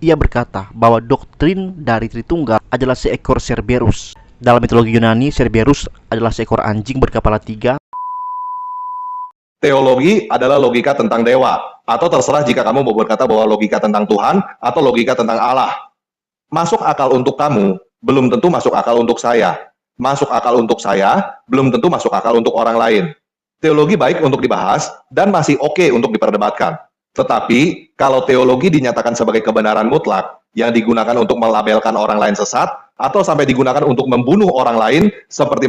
Ia berkata bahwa doktrin dari Tritunggal adalah seekor Cerberus. Dalam mitologi Yunani, Cerberus adalah seekor anjing berkepala 3. Teologi adalah logika tentang dewa, atau terserah jika kamu mau berkata bahwa logika tentang Tuhan atau logika tentang Allah. Masuk akal untuk kamu, belum tentu masuk akal untuk saya. Masuk akal untuk saya, belum tentu masuk akal untuk orang lain. Teologi baik untuk dibahas dan masih oke untuk diperdebatkan. Tetapi, kalau teologi dinyatakan sebagai kebenaran mutlak yang digunakan untuk melabelkan orang lain sesat, atau sampai digunakan untuk membunuh orang lain, seperti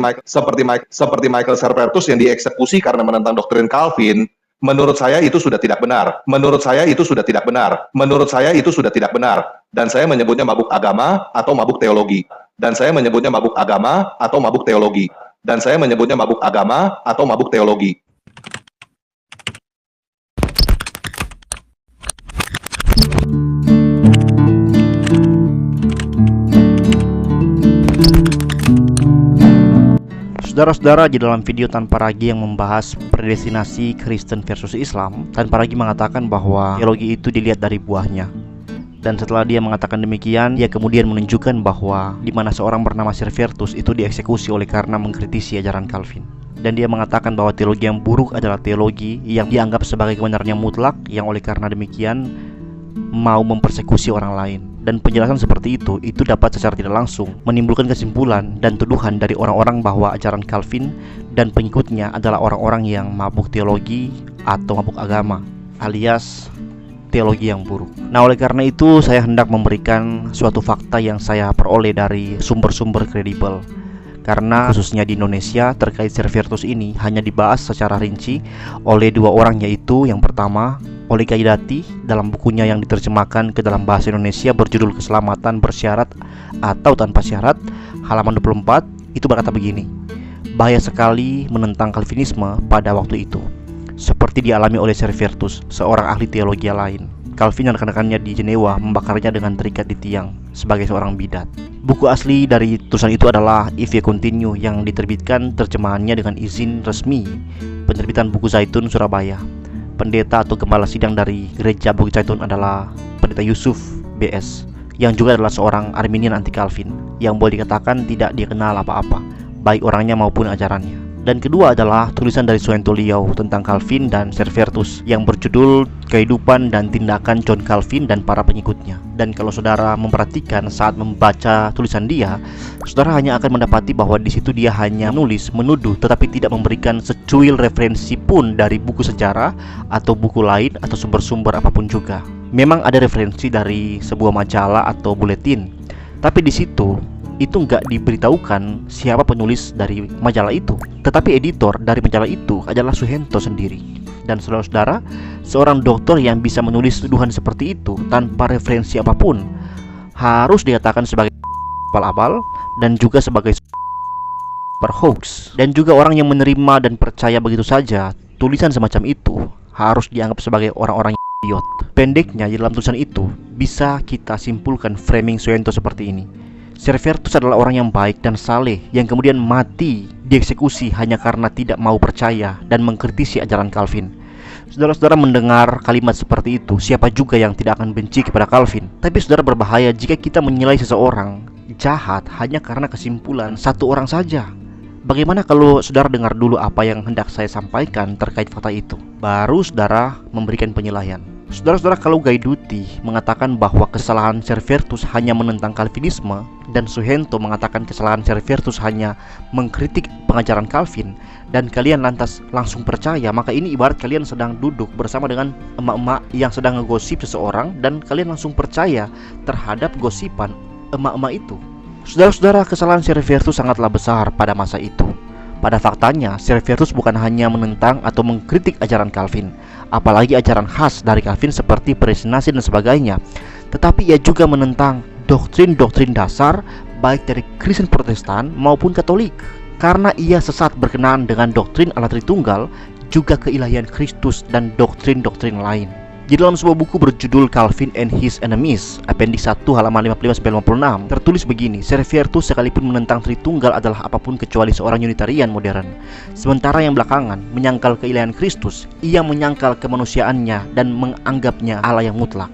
Michael Servetus yang dieksekusi karena menentang doktrin Calvin, menurut saya itu sudah tidak benar. Menurut saya itu sudah tidak benar. Menurut saya itu sudah tidak benar. Dan saya menyebutnya mabuk agama atau mabuk teologi. Dan saya menyebutnya mabuk agama atau mabuk teologi. Dan saya menyebutnya mabuk agama atau mabuk teologi. Saudara-saudara, di dalam video Tanpa Ragi yang membahas predestinasi Kristen versus Islam, Tanpa Ragi mengatakan bahwa teologi itu dilihat dari buahnya. Dan setelah dia mengatakan demikian, dia kemudian menunjukkan bahwa di mana seorang bernama Servetus itu dieksekusi oleh karena mengkritisi ajaran Calvin. Dan dia mengatakan bahwa teologi yang buruk adalah teologi yang dianggap sebagai kebenaran yang mutlak, yang oleh karena demikian mau mempersekusi orang lain. Dan penjelasan seperti itu dapat secara tidak langsung menimbulkan kesimpulan dan tuduhan dari orang-orang bahwa ajaran Calvin dan pengikutnya adalah orang-orang yang mabuk teologi atau mabuk agama, alias teologi yang buruk. Nah, oleh karena itu saya hendak memberikan suatu fakta yang saya peroleh dari sumber-sumber kredibel. Karena khususnya di Indonesia terkait Servetus ini hanya dibahas secara rinci oleh dua orang, yaitu yang pertama Oli Kaidati dalam bukunya yang diterjemahkan ke dalam bahasa Indonesia berjudul Keselamatan Bersyarat atau Tanpa Syarat, halaman 24, itu berkata begini: bahaya sekali menentang Calvinisme pada waktu itu, seperti dialami oleh Servetus, seorang ahli teologi lain. Calvin dan rekan-rekannya di Jenewa membakarnya dengan terikat di tiang sebagai seorang bidat. Buku asli dari tulisan itu adalah If You Continue yang diterbitkan terjemahannya dengan izin resmi penerbitan Buku Zaitun Surabaya. Pendeta atau gembala sidang dari gereja Bukit Zaitun adalah Pendeta Yusuf BS, yang juga adalah seorang Arminian anti Calvin yang boleh dikatakan tidak dikenal apa-apa, baik orangnya maupun ajarannya. Dan kedua adalah tulisan dari Suento Liau tentang Calvin dan Servetus yang berjudul Kehidupan dan Tindakan John Calvin dan Para Pengikutnya. Dan kalau saudara memperhatikan saat membaca tulisan dia, saudara hanya akan mendapati bahwa di situ dia hanya menulis, menuduh, tetapi tidak memberikan secuil referensi pun dari buku sejarah atau buku lain atau sumber-sumber apapun juga. Memang ada referensi dari sebuah majalah atau buletin, tapi di situ itu nggak diberitahukan siapa penulis dari majalah itu. Tetapi editor dari majalah itu adalah Suhento sendiri. Dan saudara-saudara, seorang dokter yang bisa menulis tuduhan seperti itu tanpa referensi apapun harus dikatakan sebagai abal-abal dan juga sebagai hoax. Dan juga orang yang menerima dan percaya begitu saja tulisan semacam itu harus dianggap sebagai orang-orang idiot. Pendeknya, di dalam tulisan itu bisa kita simpulkan framing Suhento seperti ini: Servetus adalah orang yang baik dan saleh yang kemudian mati dieksekusi hanya karena tidak mau percaya dan mengkritisi ajaran Calvin. Saudara-saudara mendengar kalimat seperti itu, siapa juga yang tidak akan benci kepada Calvin? Tapi saudara, berbahaya jika kita menilai seseorang jahat hanya karena kesimpulan satu orang saja. Bagaimana kalau saudara dengar dulu apa yang hendak saya sampaikan terkait fakta itu, baru saudara memberikan penilaian. Saudara-saudara, kalau Gaiduti mengatakan bahwa kesalahan Servetus hanya menentang Calvinisme dan Suhento mengatakan kesalahan Servetus hanya mengkritik pengajaran Calvin, dan kalian lantas langsung percaya, maka ini ibarat kalian sedang duduk bersama dengan emak-emak yang sedang ngegosip seseorang dan kalian langsung percaya terhadap gosipan emak-emak itu. Saudara-saudara, kesalahan Servetus sangatlah besar pada masa itu. Pada faktanya, Servetus bukan hanya menentang atau mengkritik ajaran Calvin, apalagi ajaran khas dari Calvin seperti predestinasi dan sebagainya, tetapi ia juga menentang doktrin-doktrin dasar baik dari Kristen Protestan maupun Katolik, karena ia sesat berkenaan dengan doktrin Allah Tritunggal, juga keilahian Kristus dan doktrin-doktrin lain. Di dalam sebuah buku berjudul Calvin and His Enemies, Appendix 1 halaman 55-56, tertulis begini: Servetus sekalipun menentang Tritunggal adalah apapun kecuali seorang Unitarian modern. Sementara yang belakangan menyangkal keilahian Kristus, ia menyangkal kemanusiaannya dan menganggapnya Allah yang mutlak.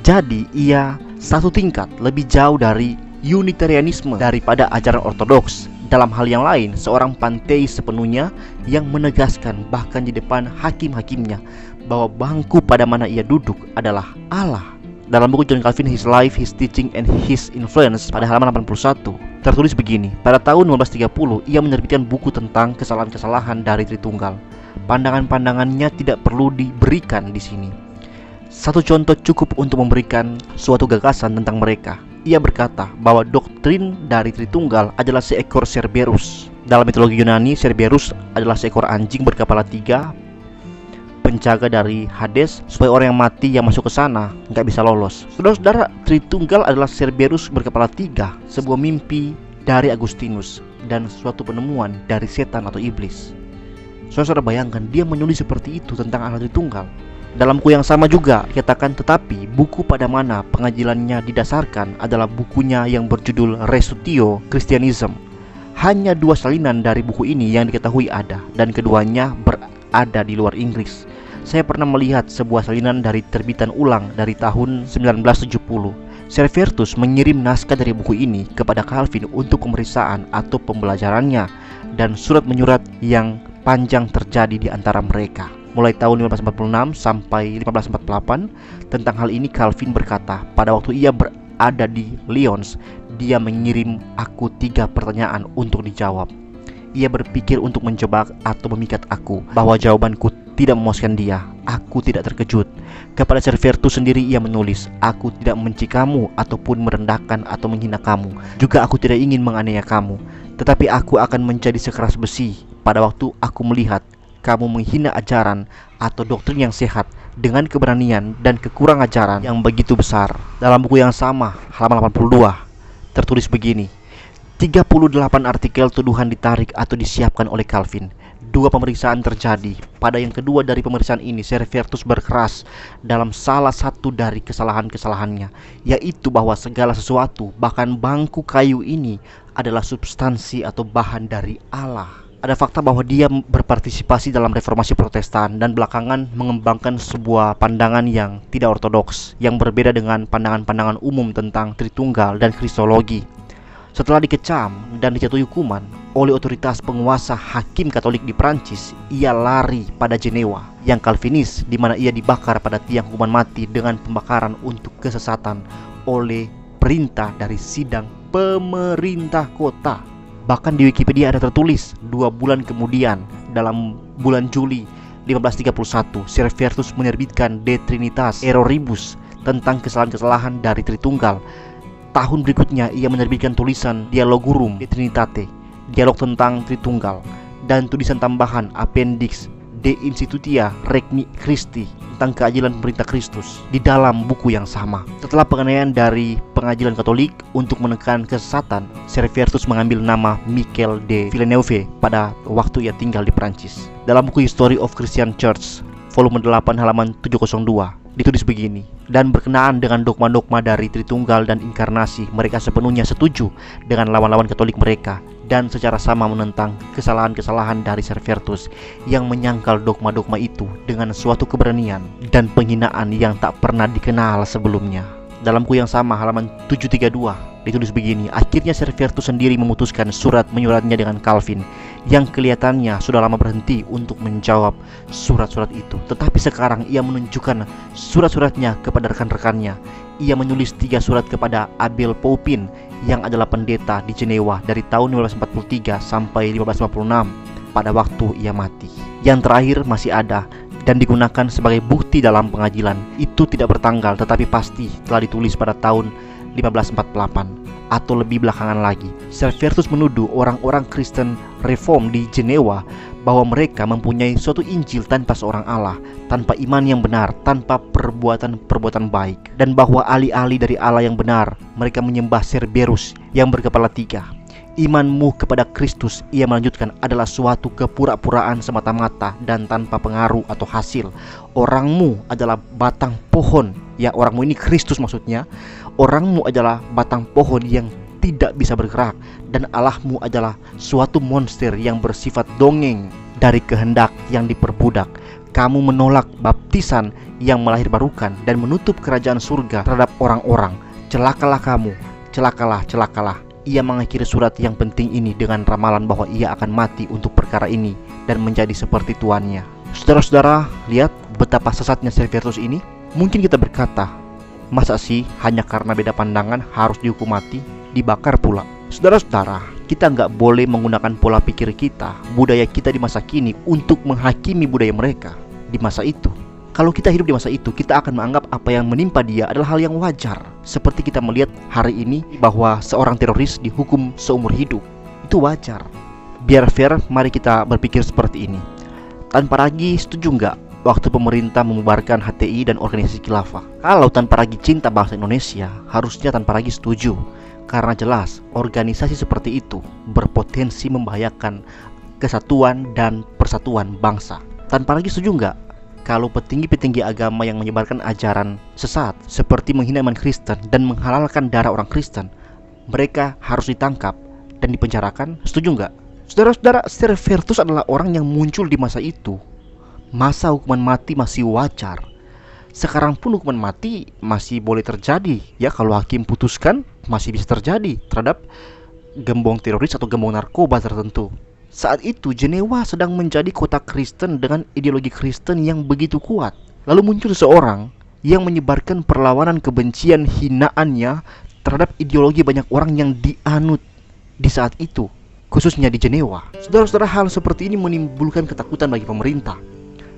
Jadi ia satu tingkat lebih jauh dari Unitarianisme daripada ajaran ortodoks. Dalam hal yang lain, seorang panteis sepenuhnya yang menegaskan bahkan di depan hakim-hakimnya bahwa bangku pada mana ia duduk adalah Allah. Dalam buku John Calvin, His Life, His Teaching, and His Influence pada halaman 81 tertulis begini. Pada tahun 1930 ia menerbitkan buku tentang kesalahan-kesalahan dari Tritunggal. Pandangan-pandangannya tidak perlu diberikan di sini. Satu contoh cukup untuk memberikan suatu gagasan tentang mereka. Ia berkata bahwa doktrin dari Tritunggal adalah seekor Cerberus. Dalam mitologi Yunani, Cerberus adalah seekor anjing berkepala 3, penjaga dari Hades, supaya orang yang mati yang masuk ke sana nggak bisa lolos. Saudara-saudara, Tritunggal adalah Cerberus berkepala 3, sebuah mimpi dari Agustinus dan suatu penemuan dari setan atau iblis. Saudara bayangkan, dia menulis seperti itu tentang Allah Tritunggal. Dalam buku yang sama juga dikatakan, tetapi buku pada mana pengajilannya didasarkan adalah bukunya yang berjudul Resutio Christianism. Hanya 2 salinan dari buku ini yang diketahui ada, dan keduanya berada di luar Inggris. Saya pernah melihat sebuah salinan dari terbitan ulang dari tahun 1970. Servetus mengirim naskah dari buku ini kepada Calvin untuk pemeriksaan atau pembelajarannya, dan surat menyurat yang panjang terjadi di antara mereka. Mulai tahun 1546 sampai 1548. Tentang hal ini Calvin berkata, pada waktu ia berada di Lyons, dia mengirim aku 3 pertanyaan untuk dijawab. Ia berpikir untuk menjebak atau memikat aku, bahwa jawabanku tidak memuaskan dia. Aku tidak terkejut. Kepada Servetus sendiri ia menulis, aku tidak membenci kamu ataupun merendahkan atau menghina kamu. Juga aku tidak ingin menganiaya kamu, tetapi aku akan menjadi sekeras besi pada waktu aku melihat kamu menghina ajaran atau doktrin yang sehat dengan keberanian dan kekurang ajaran yang begitu besar. Dalam buku yang sama, halaman 82, tertulis begini. 38 artikel tuduhan ditarik atau disiapkan oleh Calvin. 2 pemeriksaan terjadi. Pada yang kedua dari pemeriksaan ini, Servetus berkeras dalam salah satu dari kesalahan-kesalahannya, yaitu bahwa segala sesuatu, bahkan bangku kayu ini, adalah substansi atau bahan dari Allah. Ada fakta bahwa dia berpartisipasi dalam reformasi Protestan dan belakangan mengembangkan sebuah pandangan yang tidak ortodoks, yang berbeda dengan pandangan-pandangan umum tentang Tritunggal dan Kristologi. Setelah dikecam dan dijatuhi hukuman oleh otoritas penguasa hakim Katolik di Prancis, ia lari pada Jenewa yang Calvinis, di mana ia dibakar pada tiang hukuman mati dengan pembakaran untuk kesesatan oleh perintah dari sidang pemerintah kota. Bahkan di Wikipedia ada tertulis 2 bulan kemudian, dalam bulan Juli 1531, Servetus menerbitkan De Trinitas Erroribus tentang kesalahan-kesalahan dari Tritunggal. Tahun berikutnya ia menerbitkan tulisan Dialogurum De Trinitate, dialog tentang Tritunggal, dan tulisan tambahan Appendix De Institutia Regni Christi tentang keadilan pemerintah Kristus di dalam buku yang sama. Setelah penganiayaan dari pengajilan Katolik untuk menekan kesesatan, Servetus mengambil nama Michel de Villeneuve pada waktu ia tinggal di Prancis. Dalam buku History of Christian Church, volume 8 halaman 702, ditulis begini. Dan berkenaan dengan dogma-dogma dari Tritunggal dan Inkarnasi, mereka sepenuhnya setuju dengan lawan-lawan Katolik mereka, dan secara sama menentang kesalahan-kesalahan dari Servetus yang menyangkal dogma-dogma itu dengan suatu keberanian dan penghinaan yang tak pernah dikenal sebelumnya. Dalam buku yang sama, halaman 732, ditulis begini. Akhirnya Servetus sendiri memutuskan surat menyuratnya dengan Calvin, yang kelihatannya sudah lama berhenti untuk menjawab surat-surat itu. Tetapi sekarang ia menunjukkan surat-suratnya kepada rekan-rekannya. Ia menulis 3 surat kepada Abel Paupin yang adalah pendeta di Jenewa dari tahun 1543 sampai 1556 pada waktu ia mati. Yang terakhir masih ada dan digunakan sebagai bukti dalam pengajilan. Itu tidak bertanggal, tetapi pasti telah ditulis pada tahun 1548 atau lebih belakangan lagi. Servetus menuduh orang-orang Kristen Reform di Jenewa bahwa mereka mempunyai suatu Injil tanpa seorang Allah, tanpa iman yang benar, tanpa perbuatan-perbuatan baik, dan bahwa ahli-ahli dari Allah yang benar mereka menyembah Cerberus yang berkepala 3. Imanmu kepada Kristus, ia melanjutkan, adalah suatu kepura-puraan semata-mata dan tanpa pengaruh atau hasil. Orangmu adalah batang pohon, ya, orangmu ini Kristus maksudnya. Orangmu adalah batang pohon yang tidak bisa bergerak, dan Allahmu adalah suatu monster yang bersifat dongeng dari kehendak yang diperbudak. Kamu menolak baptisan yang melahirbarukan dan menutup kerajaan surga terhadap orang-orang. celakalah kamu, celakalah, celakalah. Ia mengakhiri surat yang penting ini dengan ramalan bahwa ia akan mati untuk perkara ini dan menjadi seperti tuannya. Saudara-saudara, lihat betapa sesatnya Servetus ini. Mungkin kita berkata, masa sih hanya karena beda pandangan harus dihukum mati, dibakar pula? Saudara-saudara, kita nggak boleh menggunakan pola pikir kita, budaya kita di masa kini untuk menghakimi budaya mereka di masa itu. Kalau kita hidup di masa itu, kita akan menganggap apa yang menimpa dia adalah hal yang wajar. Seperti kita melihat hari ini bahwa seorang teroris dihukum seumur hidup. Itu wajar. Biar fair, mari kita berpikir seperti ini. Tanpa Ragi setuju nggak waktu pemerintah membubarkan HTI dan organisasi khilafah? Kalau Tanpa Ragi cinta bangsa Indonesia, harusnya Tanpa Ragi setuju. Karena jelas, organisasi seperti itu berpotensi membahayakan kesatuan dan persatuan bangsa. Tanpa Ragi setuju nggak kalau petinggi-petinggi agama yang menyebarkan ajaran sesat seperti menghina iman Kristen dan menghalalkan darah orang Kristen, mereka harus ditangkap dan dipenjarakan? Setuju nggak? Saudara-saudara, Servetus adalah orang yang muncul di masa itu. Masa hukuman mati masih wajar. Sekarang pun hukuman mati masih boleh terjadi. Ya, kalau hakim putuskan masih bisa terjadi terhadap gembong teroris atau gembong narkoba tertentu. Saat itu Jenewa sedang menjadi kota Kristen dengan ideologi Kristen yang begitu kuat. Lalu muncul seorang yang menyebarkan perlawanan kebencian hinaannya terhadap ideologi banyak orang yang dianut di saat itu, khususnya di Jenewa. Saudara-saudara, hal seperti ini menimbulkan ketakutan bagi pemerintah.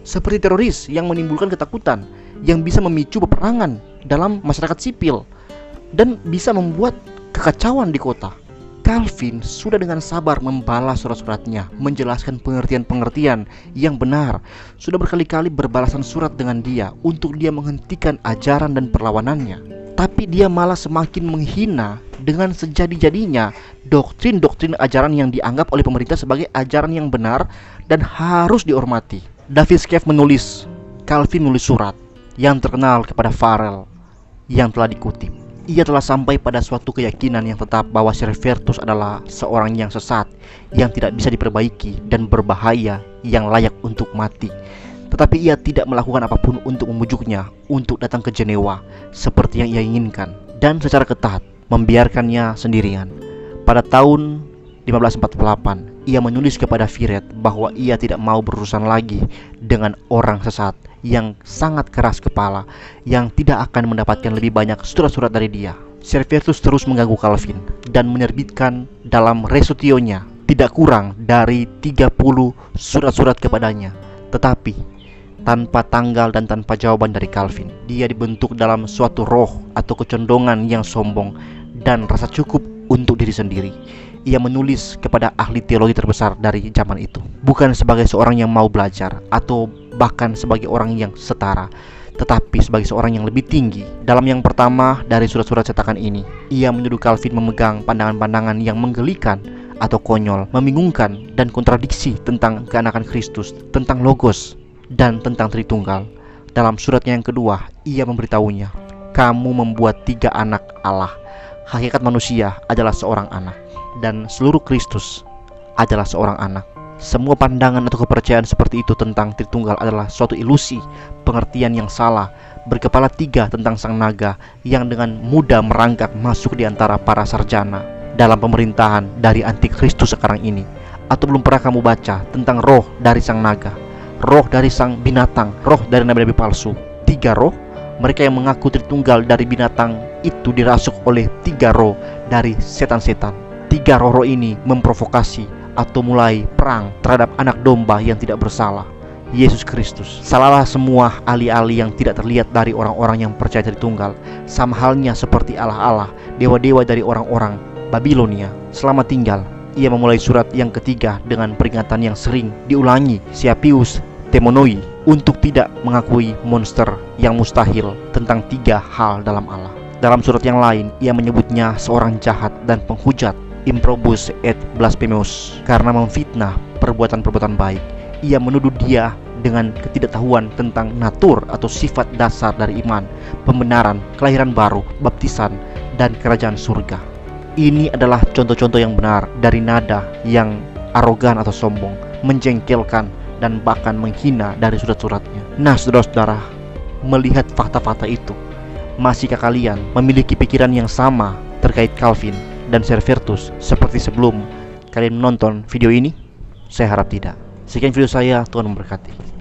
Seperti teroris yang menimbulkan ketakutan, yang bisa memicu peperangan dalam masyarakat sipil dan bisa membuat kekacauan di kota. Calvin sudah dengan sabar membalas surat-suratnya, menjelaskan pengertian-pengertian yang benar. Sudah berkali-kali berbalasan surat dengan dia untuk dia menghentikan ajaran dan perlawanannya. Tapi dia malah semakin menghina dengan sejadi-jadinya doktrin-doktrin ajaran yang dianggap oleh pemerintah sebagai ajaran yang benar dan harus dihormati. David Skeff menulis, Calvin menulis surat yang terkenal kepada Farel yang telah dikutip. Ia telah sampai pada suatu keyakinan yang tetap bahwa Servetus adalah seorang yang sesat, yang tidak bisa diperbaiki dan berbahaya, yang layak untuk mati. Tetapi ia tidak melakukan apapun untuk memujuknya untuk datang ke Jenewa seperti yang ia inginkan, dan secara ketat membiarkannya sendirian. Pada tahun 1548, ia menulis kepada Firet bahwa ia tidak mau berurusan lagi dengan orang sesat yang sangat keras kepala, yang tidak akan mendapatkan lebih banyak surat-surat dari dia. Servetus terus mengganggu Calvin dan menerbitkan dalam resutionya tidak kurang dari 30 surat-surat kepadanya, tetapi tanpa tanggal dan tanpa jawaban dari Calvin. Dia dibentuk dalam suatu roh atau kecondongan yang sombong dan rasa cukup untuk diri sendiri. Ia menulis kepada ahli teologi terbesar dari zaman itu, bukan sebagai seorang yang mau belajar atau bahkan sebagai orang yang setara, tetapi sebagai seorang yang lebih tinggi. Dalam yang pertama dari surat-surat cetakan ini, ia menuduh Calvin memegang pandangan-pandangan yang menggelikan atau konyol, membingungkan dan kontradiksi tentang keanakan Kristus, tentang Logos, dan tentang Tritunggal. Dalam suratnya yang kedua, ia memberitahunya, kamu membuat 3 anak Allah. Hakikat manusia adalah seorang anak, dan seluruh Kristus adalah seorang anak. Semua pandangan atau kepercayaan seperti itu tentang Tritunggal adalah suatu ilusi, pengertian yang salah, berkepala 3 tentang sang naga yang dengan mudah merangkak masuk di antara para sarjana dalam pemerintahan dari antikristus sekarang ini. Atau belum pernah kamu baca tentang roh dari sang naga, roh dari sang binatang, roh dari nabi-nabi palsu? 3 roh, mereka yang mengaku Tritunggal dari binatang itu dirasuk oleh 3 roh dari setan-setan. 3 roh ini memprovokasi atau mulai perang terhadap anak domba yang tidak bersalah, Yesus Kristus. Salahlah semua ahli-ahli yang tidak terlihat dari orang-orang yang percaya Tritunggal, sama halnya seperti Allah-Allah, dewa-dewa dari orang-orang Babilonia. Selamat tinggal. Ia memulai surat yang ketiga dengan peringatan yang sering diulangi Siapius Temonoi untuk tidak mengakui monster yang mustahil tentang 3 hal dalam Allah. Dalam surat yang lain, ia menyebutnya seorang jahat dan penghujat, improbus et blasphemous, karena memfitnah perbuatan-perbuatan baik. Ia menuduh dia dengan ketidaktahuan tentang natur atau sifat dasar dari iman, pembenaran, kelahiran baru, baptisan, dan kerajaan surga. Ini adalah contoh-contoh yang benar dari nada yang arogan atau sombong, menjengkelkan, dan bahkan menghina dari surat-suratnya. Nah, saudara-saudara, melihat fakta-fakta itu, Masihkah kalian memiliki pikiran yang sama terkait Calvin dan Servetus seperti sebelum kalian menonton video ini? Saya harap tidak. Sekian video saya, Tuhan memberkati.